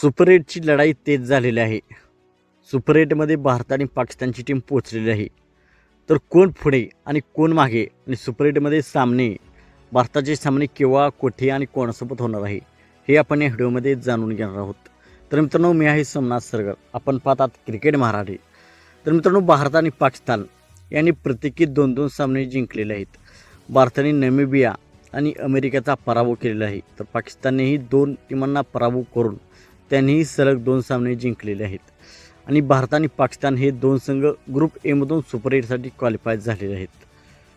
Super 8ची लढाई तेज झालेली आहे. सुपर 8मध्ये भारत आणि पाकिस्तानची टीम पोहोचलेली आहे. तर कोण पुढे आणि कोण मागे आणि सुपर 8मध्ये सामने भारताचे सामने केव्हा, कुठे आणि कोणासोबत होणार आहे हे आपण या व्हिडिओमध्ये जाणून घेणार आहोत. तर मित्रांनो, मी आहे सोमनाथ सरगर. आपण पाहतात क्रिकेट मराठी. तर मित्रांनो, भारत आणि पाकिस्तान यांनी प्रत्येकी 2-2 सामने जिंकलेले आहेत. भारताने नामिबिया आणि अमेरिकेचा पराभव केलेला आहे. तर पाकिस्ताननेही 2 टीमांना पराभव करून त्यांनीही सलग 2 सामने जिंकलेले आहेत. आणि भारत आणि पाकिस्तान हे 2 संघ ग्रुप एमधून सुपर 8साठी क्वालिफाय झालेले आहेत.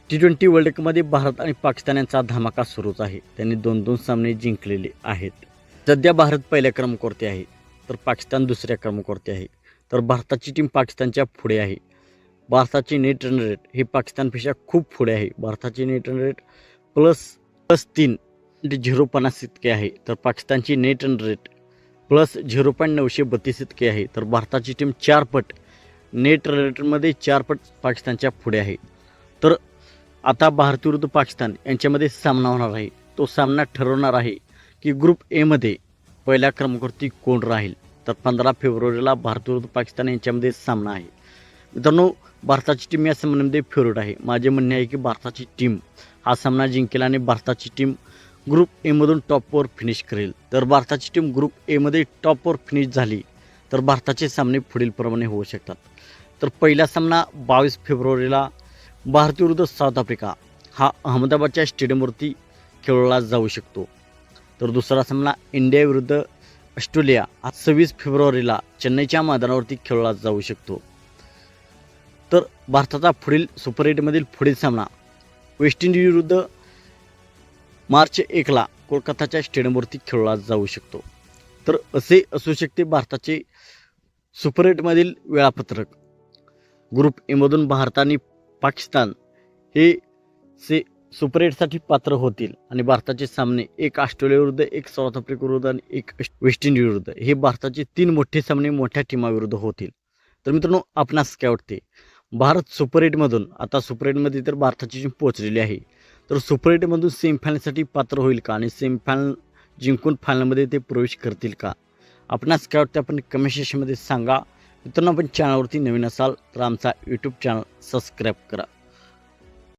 T20 वर्ल्ड कपमध्ये भारत आणि पाकिस्तान यांचा धमाका सुरूच आहे. त्यांनी 2-2 सामने जिंकलेले आहेत. सध्या भारत पहिल्या क्रमांकावरती आहे, तर पाकिस्तान दुसऱ्या क्रमांकावरती आहे. तर भारताची टीम पाकिस्तानच्या पुढे आहे. भारताची नेट रन रेट हे पाकिस्तानपेक्षा खूप पुढे आहे. भारताची नेट रन रेट +3 म्हणजे 0.50 इतके आहे. तर पाकिस्तानची नेट रन रेट +0.932 इतके आहे. तर भारताची टीम 4 पट नेट रन रेटमध्ये 4 पट पाकिस्तानच्या पुढे आहे. तर आता भारत विरुद्ध पाकिस्तान यांच्यामध्ये सामना होणार आहे. तो सामना ठरवणार आहे की ग्रुप एमध्ये पहिल्या क्रमांकावरती कोण राहील. तर 15 फेब्रुवारीला भारत विरुद्ध पाकिस्तान यांच्यामध्ये सामना आहे. मित्रांनो, भारताची टीम या सामन्यामध्ये फेवरेट आहे. माझे म्हणणे आहे की भारताची टीम हा सामना जिंकेल आणि भारताची टीम ग्रुप एमधून टॉपवर फिनिश करेल. तर भारताची टीम ग्रुप एमध्ये टॉपवर फिनिश झाली तर भारताचे सामने पुढीलप्रमाणे होऊ शकतात. तर पहिला सामना 22 फेब्रुवारीला भारत विरुद्ध साऊथ आफ्रिका हा अहमदाबादच्या स्टेडियमवरती खेळवला जाऊ शकतो. तर दुसरा सामना इंडिया विरुद्ध ऑस्ट्रेलिया हा 26 फेब्रुवारीला चेन्नईच्या मैदानावरती खेळवला जाऊ शकतो. तर भारताचा पुढील सुपर 8मधील पुढील सामना वेस्ट इंडिज विरुद्ध मार्च 1ला कोलकाताच्या स्टेडियमवरती खेळवला जाऊ शकतो. तर असे असू शकते भारताचे सुपर 8मधील वेळापत्रक. ग्रुप एमधून भारत आणि पाकिस्तान हे सुपर 8साठी पात्र होतील आणि भारताचे सामने एक ऑस्ट्रेलिया विरुद्ध, एक साऊथ आफ्रिका विरुद्ध आणि एक वेस्ट इंडिज विरुद्ध हे भारताचे 3 मोठे सामने मोठ्या टीमाविरुद्ध होतील. तर मित्रांनो, आपणास काय वाटते? भारत सुपर 8मधून आता सुपर 8मध्ये तर भारताची टीम पोहोचलेली आहे. तर सुपर 8मधून सेमीफायनलसाठी पात्र होईल का आणि सेमीफायनल जिंकून फायनलमध्ये ते प्रवेश करतील का? आपणास काय वाटते? आपण कमेंट सेक्शनमध्ये सांगा. मित्रांनो, आपण चॅनलवरती नवीन असाल तर आमचा यूट्यूब चॅनल सबस्क्राईब करा.